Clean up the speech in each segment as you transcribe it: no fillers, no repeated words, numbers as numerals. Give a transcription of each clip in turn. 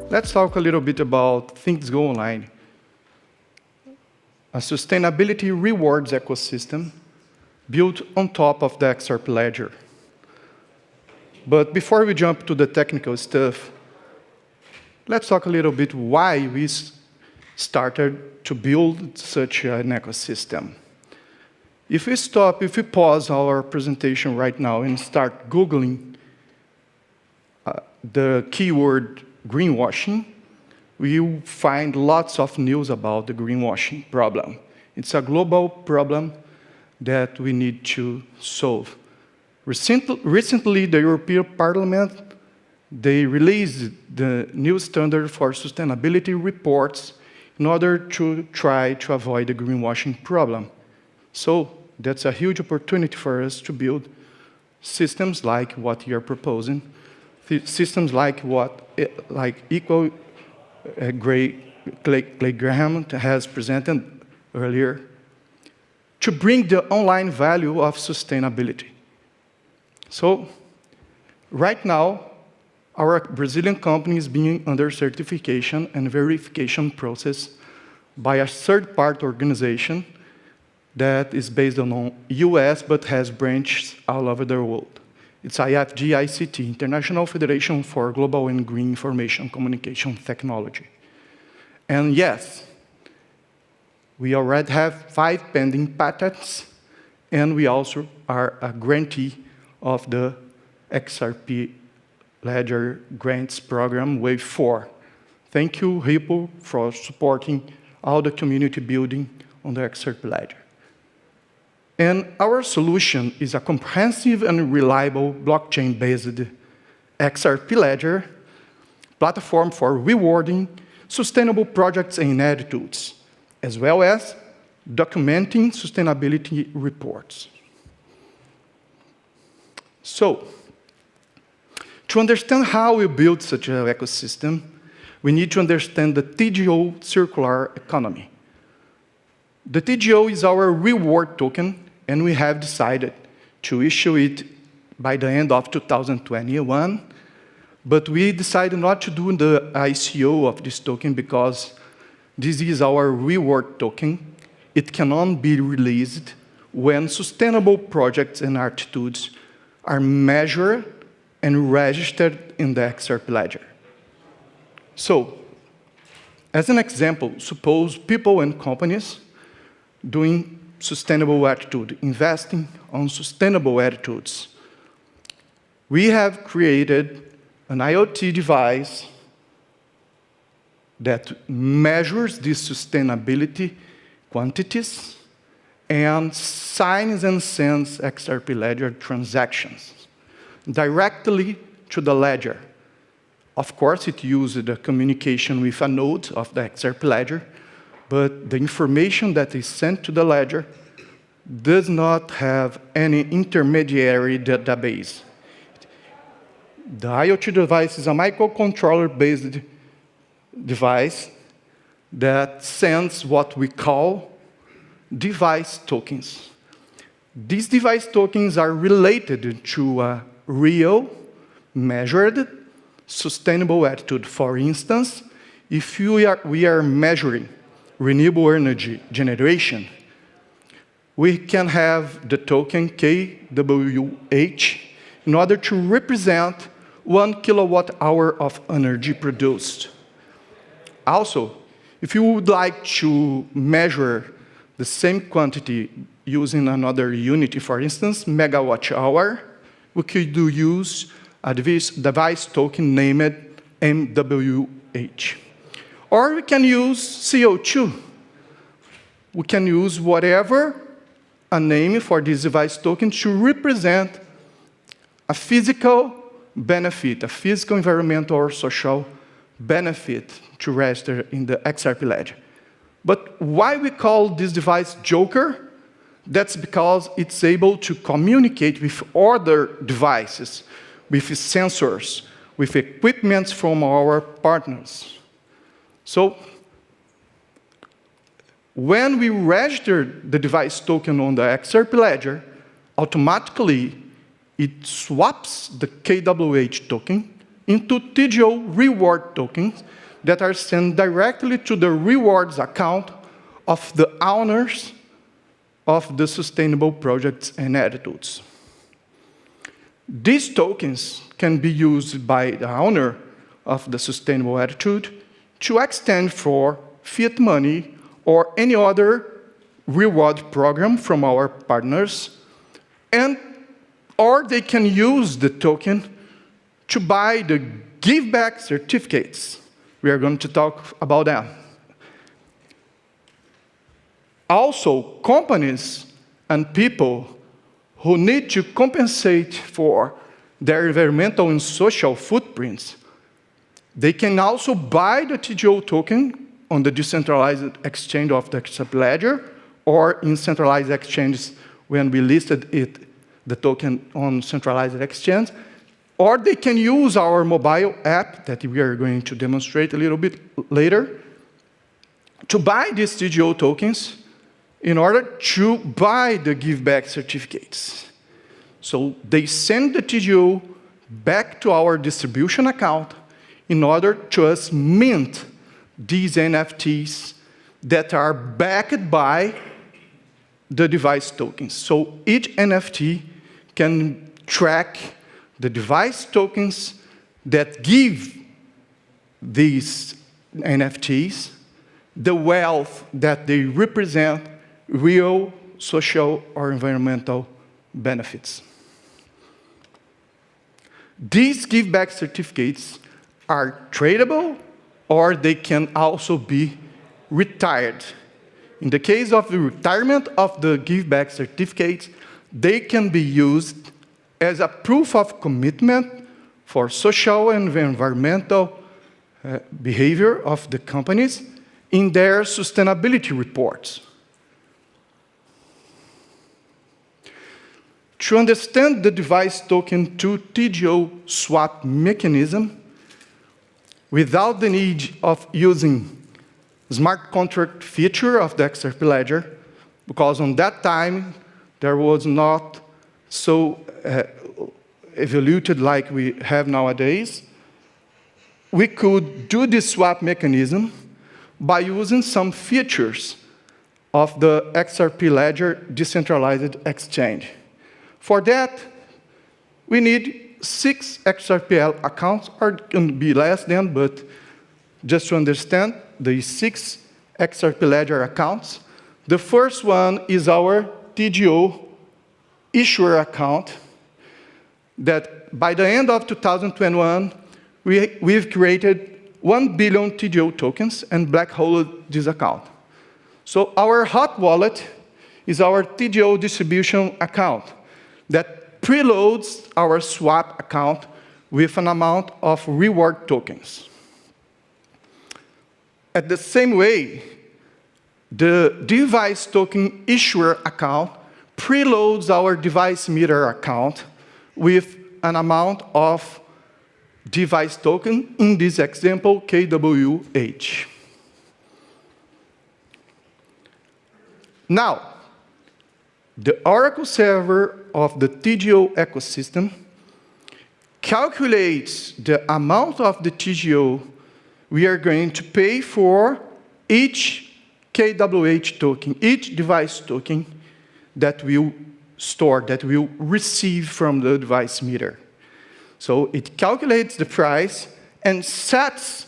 Let's talk a little bit about ThingsGo.Online, a sustainability rewards ecosystem built on top of the XRP ledger. But before we jump to the technical stuff, let's talk a little bit why we started to build such an ecosystem. If we pause our presentation right now and start Googling the keyword greenwashing, we will find lots of news about the greenwashing problem. It's a global problem that we need to solve. Recently, the European Parliament, they released the new standard for sustainability reports in order to try to avoid the greenwashing problem. So that's a huge opportunity for us to build systems like what you're proposing, systems like what Clay Graham has presented earlier, to bring the online value of sustainability. So right now, our Brazilian company is being under certification and verification process by a third-party organization that is based on US but has branches all over the world. It's IFG-ICT, International Federation for Global and Green Information Communication Technology. And yes, we already have 5 pending patents, and we also are a grantee of the XRP Ledger Grants Program, Wave 4. Thank you, Ripple, for supporting all the community building on the XRP Ledger. And our solution is a comprehensive and reliable blockchain-based XRP Ledger platform for rewarding sustainable projects and attitudes, as well as documenting sustainability reports. So, to understand how we build such an ecosystem, we need to understand the TGO Circular Economy. The TGO is our reward token, and we have decided to issue it by the end of 2021, but we decided not to do the ICO of this token because this is our reward token. It cannot be released when sustainable projects and attitudes are measured and registered in the XRP Ledger. So, as an example, suppose people and companies doing sustainable attitude, investing on sustainable attitudes. We have created an IoT device that measures these sustainability quantities and signs and sends XRP Ledger transactions directly to the ledger. Of course, it uses the communication with a node of the XRP Ledger, but the information that is sent to the ledger does not have any intermediary database. The IoT device is a microcontroller-based device that sends what we call device tokens. These device tokens are related to a real, measured, sustainable attitude. For instance, if we are measuring renewable energy generation, we can have the token KWH in order to represent 1 kilowatt hour of energy produced. Also, if you would like to measure the same quantity using another unit, for instance, megawatt hour, we could use a device token named MWH. Or we can use CO2. We can use whatever a name for this device token to represent a physical benefit, a physical, environmental, or social benefit to register in the XRP Ledger. But why we call this device Joker? That's because it's able to communicate with other devices, with sensors, with equipment from our partners. So, when we register the device token on the XRP Ledger, automatically it swaps the KWH token into TGO reward tokens that are sent directly to the rewards account of the owners of the sustainable projects and attitudes. These tokens can be used by the owner of the sustainable attitude to exchange for fiat money or any other reward program from our partners, or they can use the token to buy the give-back certificates. We are going to talk about that. Also, companies and people who need to compensate for their environmental and social footprints, they can also buy the TGO token on the decentralized exchange of the XRP ledger or in centralized exchanges when we listed it, the token on centralized exchange, or they can use our mobile app that we are going to demonstrate a little bit later to buy these TGO tokens in order to buy the give-back certificates. So they send the TGO back to our distribution account in order to us mint these NFTs that are backed by the device tokens. So each NFT can track the device tokens that give these NFTs the wealth that they represent, real social or environmental benefits. These give-back certificates are tradable, or they can also be retired. In the case of the retirement of the give-back certificates, they can be used as a proof of commitment for social and environmental behavior of the companies in their sustainability reports. To understand the device token to TGO Swap Mechanism, without the need of using smart contract feature of the XRP ledger, because on that time, there was not so evoluted like we have nowadays, we could do this swap mechanism by using some features of the XRP ledger decentralized exchange. For that, we need 6 XRPL accounts, or it can be less than, but just to understand, the 6 XRP ledger accounts. The first one is our TGO issuer account that by the end of 2021, we've created 1 billion TGO tokens and black holed this account. So our hot wallet is our TGO distribution account that preloads our swap account with an amount of reward tokens. At the same way, the device token issuer account preloads our device meter account with an amount of device token, in this example, KWH. Now, the Oracle server of the TGO ecosystem calculates the amount of the TGO we are going to pay for each KWH token, each device token that we'll store, that we'll receive from the device meter. So it calculates the price and sets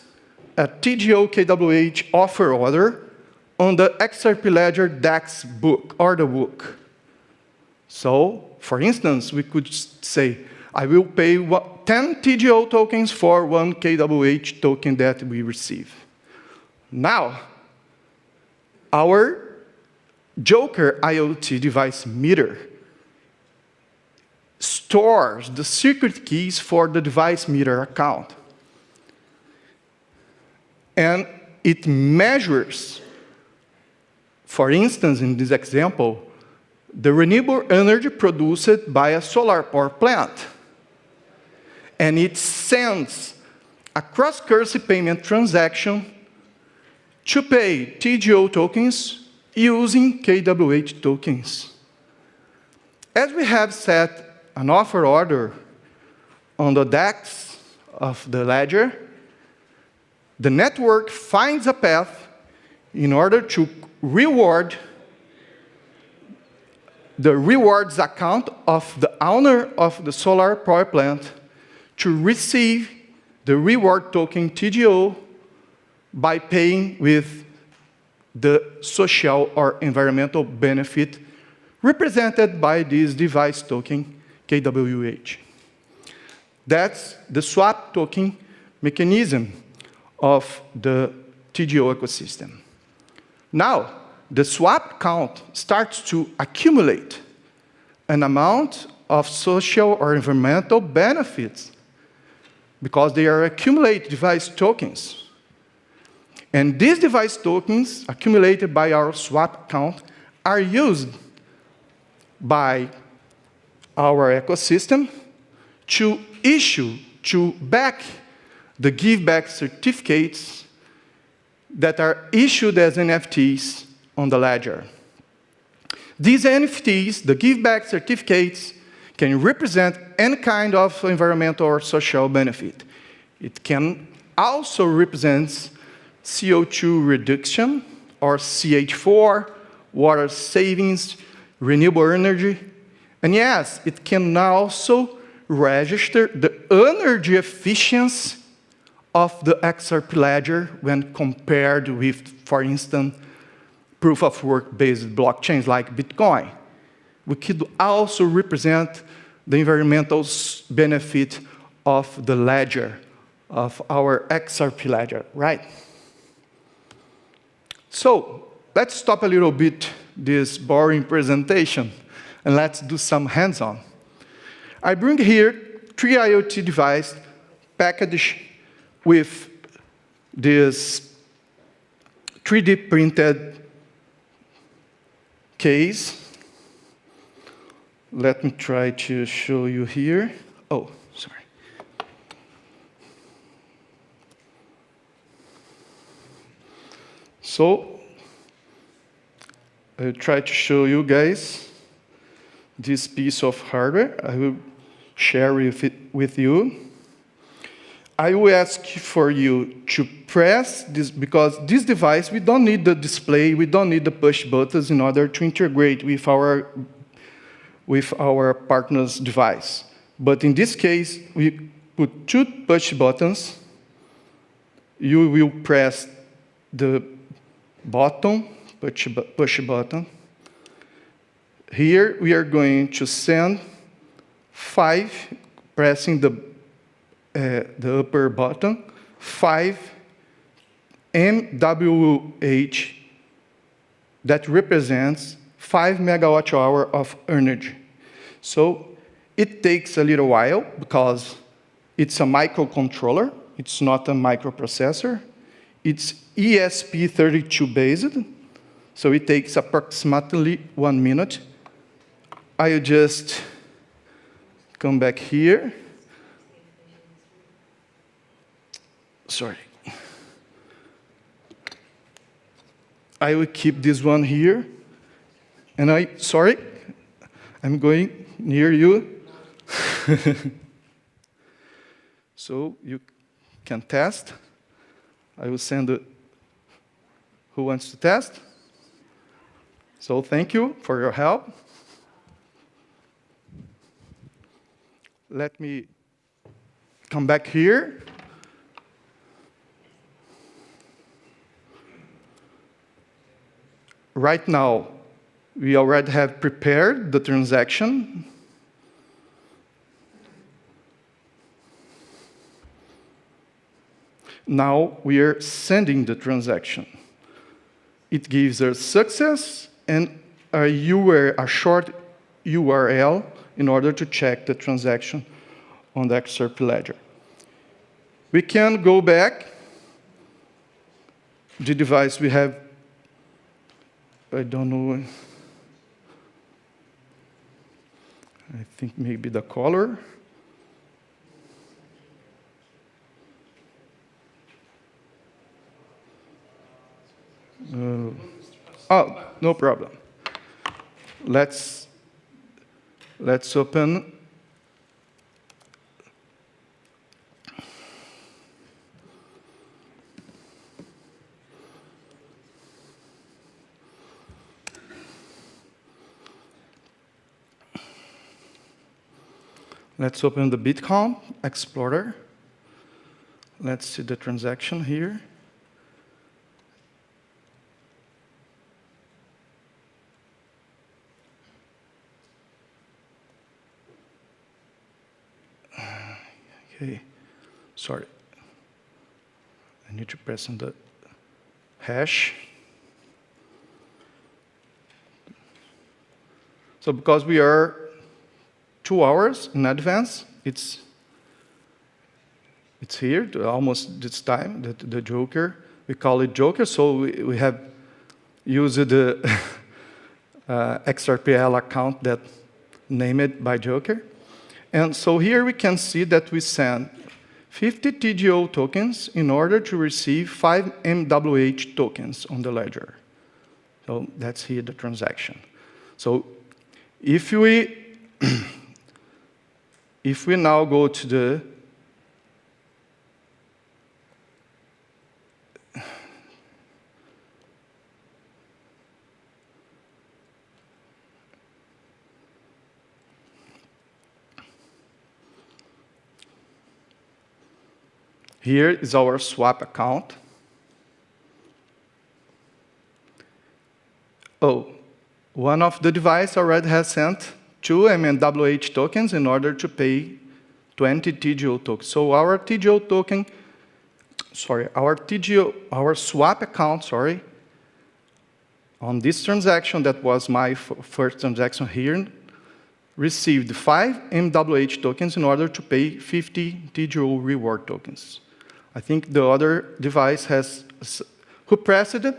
a TGO KWH offer order on the XRP Ledger DEX book, order book. So, for instance, we could say, I will pay 10 TGO tokens for 1 KWH token that we receive. Now, our Joker IoT device meter stores the secret keys for the device meter account. And it measures, for instance, in this example, the renewable energy produced by a solar power plant. And it sends a cross-currency payment transaction to pay TGO tokens using KWH tokens. As we have set an offer order on the DEX of the ledger, the network finds a path in order to reward the rewards account of the owner of the solar power plant to receive the reward token TGO by paying with the social or environmental benefit represented by this device token, KWH. That's the swap token mechanism of the TGO ecosystem. Now, the swap count starts to accumulate an amount of social or environmental benefits because they are accumulate device tokens. And these device tokens accumulated by our swap count are used by our ecosystem to issue, to back the give-back certificates that are issued as NFTs on the ledger. These NFTs, the give-back certificates, can represent any kind of environmental or social benefit. It can also represent CO2 reduction, or CH4, water savings, renewable energy. And yes, it can also register the energy efficiency of the XRP ledger when compared with, for instance, proof-of-work-based blockchains like Bitcoin. We could also represent the environmental benefit of the ledger, of our XRP ledger, right? So let's stop a little bit this boring presentation, and let's do some hands-on. I bring here 3 IoT devices packaged with this 3D printed case. Let me try to show you here. Oh, sorry. So, I'll try to show you guys this piece of hardware. I will share with you. I will ask for you to press this, because this device, we don't need the display, we don't need the push buttons in order to integrate with our partner's device. But in this case, we put 2 push buttons. You will press the button, push button. Here, we are going to send 5, pressing the upper button, 5 MWH that represents 5 megawatt-hour of energy. So it takes a little while because it's a microcontroller. It's not a microprocessor. It's ESP32 based, so it takes approximately 1 minute. I'll just come back here. Sorry. I will keep this one here. And sorry, I'm going near you. So you can test. I will send who wants to test. So thank you for your help. Let me come back here. Right now, we already have prepared the transaction. Now we are sending the transaction. It gives us success and a short URL in order to check the transaction on the XRP ledger. We can go back. The device we have, I don't know, I think maybe the color. Oh, no problem. Let's open. Let's open the Bitcoin Explorer. Let's see the transaction here. Okay, sorry. I need to press on the hash. So because we are 2 hours in advance, it's here, almost this time, the Joker. We call it Joker, so we have used the XRPL account that named by Joker. And so here we can see that we send 50 TGO tokens in order to receive 5 MWH tokens on the ledger. So that's here the transaction. So if we if we now go to the here is our swap account. Oh, one of the devices already has sent 2 MWH tokens in order to pay 20 TGO tokens. So our TGO token, our swap account, on this transaction that was my first transaction here, received 5 MWH tokens in order to pay 50 TGO reward tokens. I think the other device has, who pressed it?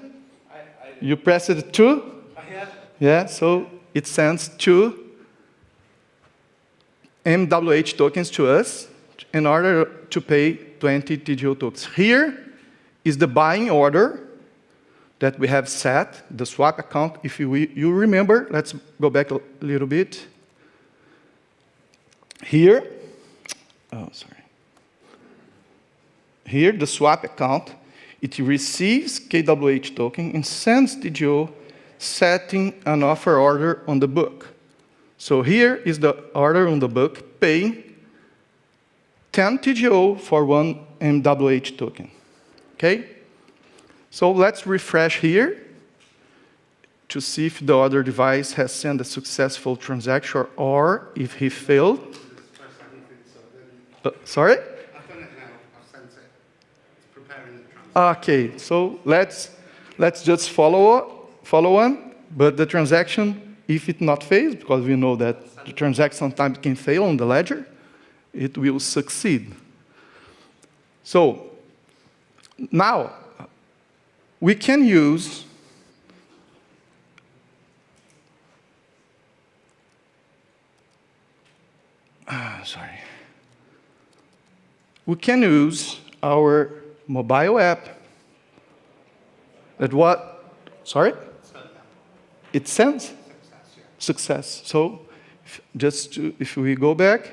You pressed it too? Yeah, so it sends 2 MWH tokens to us in order to pay 20 TGO tokens. Here is the buying order that we have set, the swap account. If you remember, let's go back a little bit. Here, Here, the swap account, it receives KWH token and sends TGO setting an offer order on the book. So here is the order on the book paying 10 TGO for 1 MWH token. Okay? So let's refresh here to see if the other device has sent a successful transaction or if he failed. Sorry? I've done it now. I've sent it. It's preparing the transaction. Okay, so let's just follow on, but the transaction, if it not fails, because we know that the transaction sometimes can fail on the ledger, it will succeed. So now we can use we can use our mobile app that it sends success. So if we go back,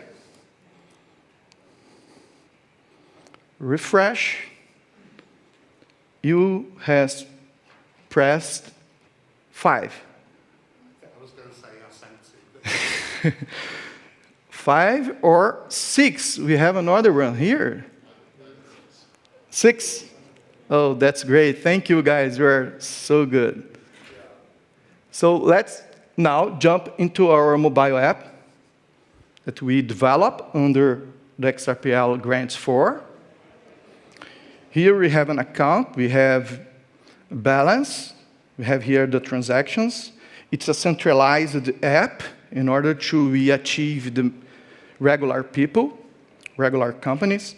refresh, you has pressed 5. I was going to say I sent it. 5 or 6. We have another one here. 6. Oh, that's great. Thank you, guys. You're so good. So let's now jump into our mobile app that we develop under the XRPL Grants 4. Here we have an account. We have balance. We have here the transactions. It's a centralized app in order to achieve the regular people, regular companies.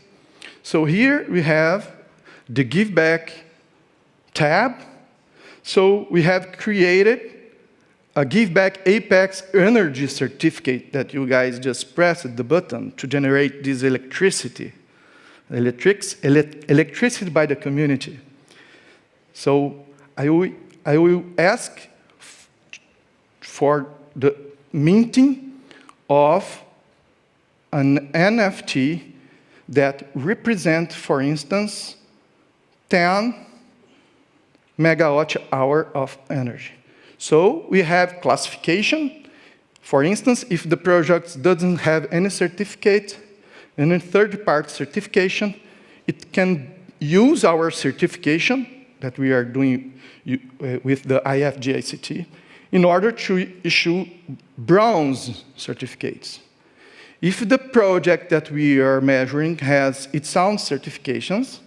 So here we have the Give Back tab. So we have created a Give Back Apex Energy Certificate that you guys just pressed the button to generate this electricity by the community. So I will ask for the minting of an NFT that represent, for instance, 10 megawatt hour of energy. So we have classification For instance, if the project doesn't have any certificate, any third-party certification, it can use our certification that we are doing with the IFGICT in order to issue bronze certificates. If the project that we are measuring has its own certifications,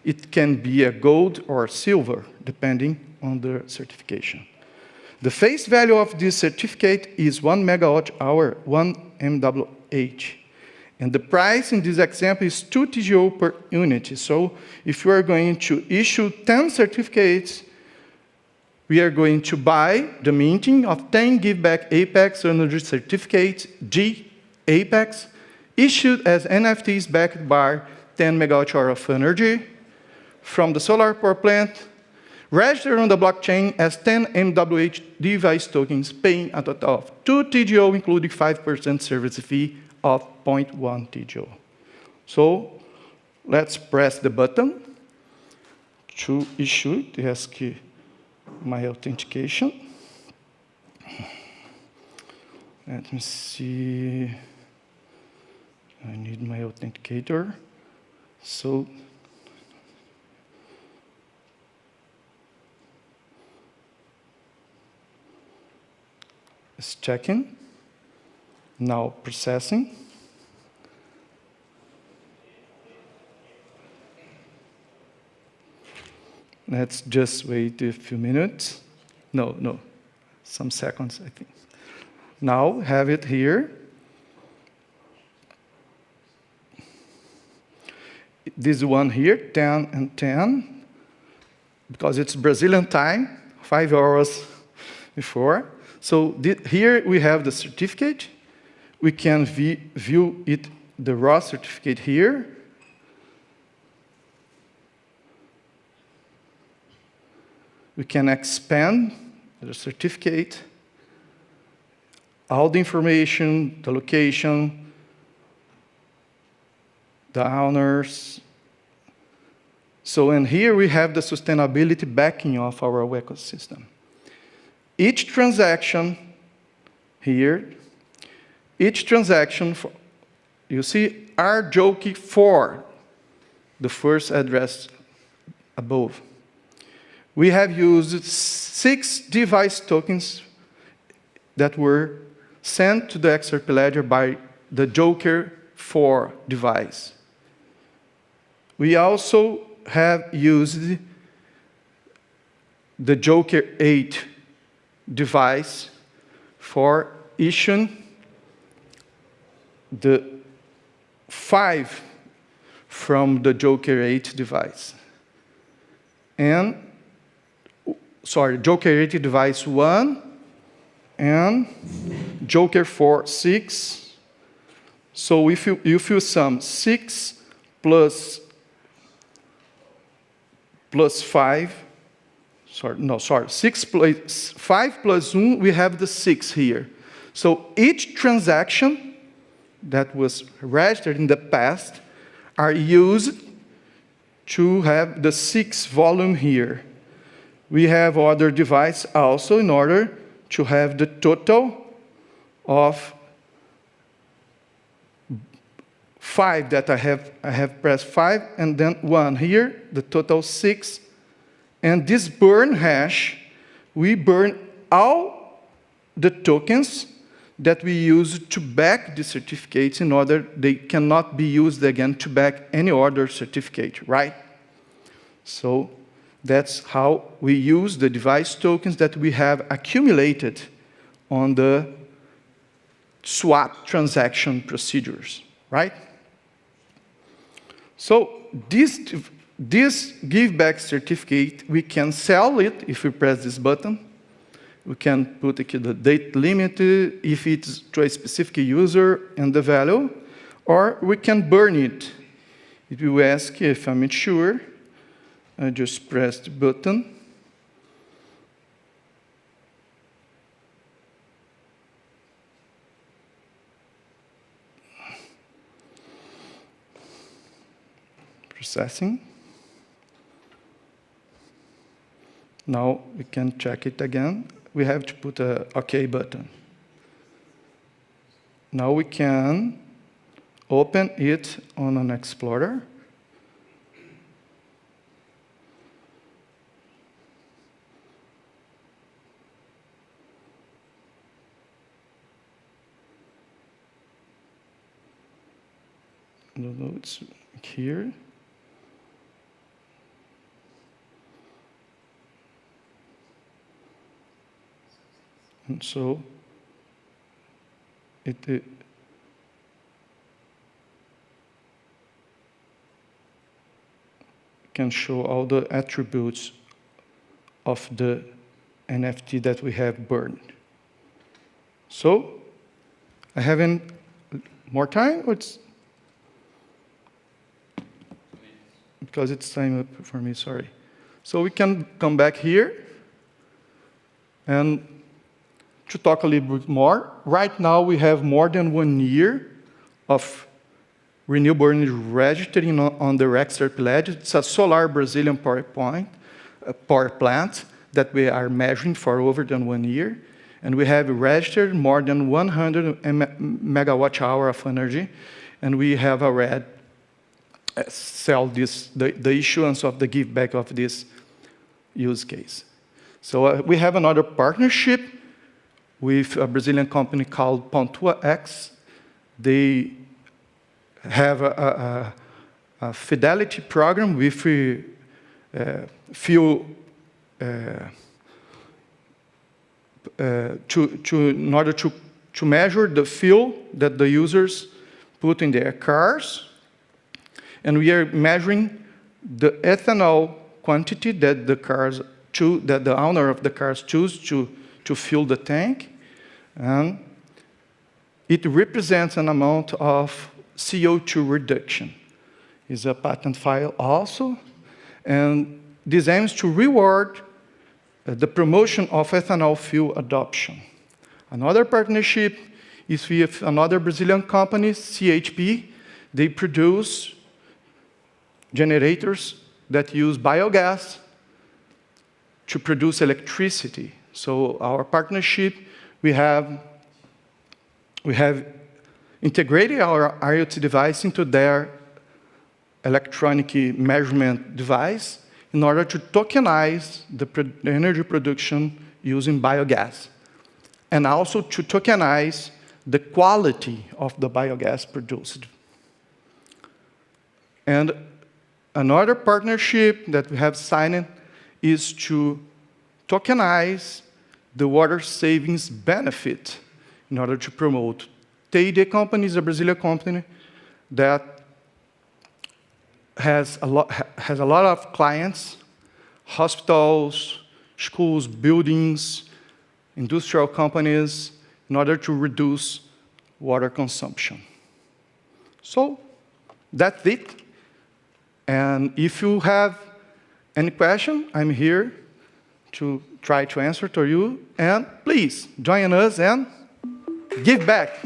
it can be a gold or silver, depending on the certification. The face value of this certificate is 1 megawatt hour, 1 MWh. And the price in this example is 2 TGO per unit. So if we are going to issue 10 certificates, we are going to buy the minting of 10 giveback Apex energy certificates, G Apex, issued as NFTs backed by 10 megawatt hour of energy from the solar power plant, registered on the blockchain as 10 MWH device tokens, paying a total of 2 TGO, including 5% service fee of 0.1 TGO. So let's press the button to issue the ask my authentication. Let me see. I need my authenticator. So it's checking. Now processing. Let's just wait a few minutes. No, some seconds, I think. Now have it here. This one here, 10 and 10, because it's Brazilian time, 5 hours before. So here we have the certificate. We can view it, the raw certificate here. We can expand the certificate, all the information, the location, the owners. So, and here we have the sustainability backing of our ecosystem. Each transaction here, each transaction, you see RJOKI 4, the first address above. We have used 6 device tokens that were sent to the XRP ledger by the Joker 4 device. We also have used the Joker 8 device for issuing the 5 from the Joker 8 device. And sorry, Joker 8 device 1 and Joker 4, 6. So if you sum 6 plus 5, 6 plus 5 plus 1, we have the 6 here. So each transaction that was registered in the past are used to have the 6 volume here. We have other device also in order to have the total of 5 that I have pressed 5 and then 1 here, the total 6. And this burn hash, we burn all the tokens that we use to back the certificates in order they cannot be used again to back any other certificate, right? So that's how we use the device tokens that we have accumulated on the swap transaction procedures, right? So this give-back certificate, we can sell it if we press this button. We can put the date limit if it's to a specific user and the value, or we can burn it. It will ask if I'm not sure. I just press the button. Processing. Now we can check it again. We have to put a OK button. now we can open it on an Explorer. I don't know, it's here. And so it can show all the attributes of the NFT that we have burned. So, I haven't more time, or it's because it's time up for me, sorry. So we can come back here and to talk a little bit more. Right now we have more than 1 year of renewable energy registering on the XRP ledger. It's a solar Brazilian power plant that we are measuring for over than 1 year. And we have registered more than 100 megawatt hour of energy. And we have already sell this, the issuance of the give back of this use case. So we have another partnership with a Brazilian company called Pontua X. They have a fidelity program with fuel in order to measure the fuel that the users put in their cars. And we are measuring the ethanol quantity that the owner of the cars choose to fill the tank. And it represents an amount of CO2 reduction. It's a patent file also. And this aims to reward the promotion of ethanol fuel adoption. Another partnership is with another Brazilian company, CHP. They produce generators that use biogas to produce electricity. So our partnership, we have integrated our IoT device into their electronic measurement device in order to tokenize the energy production using biogas, and also to tokenize the quality of the biogas produced. And another partnership that we have signed is to tokenize the water savings benefit in order to promote. TID company is a Brazilian company that has a lot of clients, hospitals, schools, buildings, industrial companies, in order to reduce water consumption. So that's it. And if you have any question, I'm here to try to answer to you. And please, join us and give back.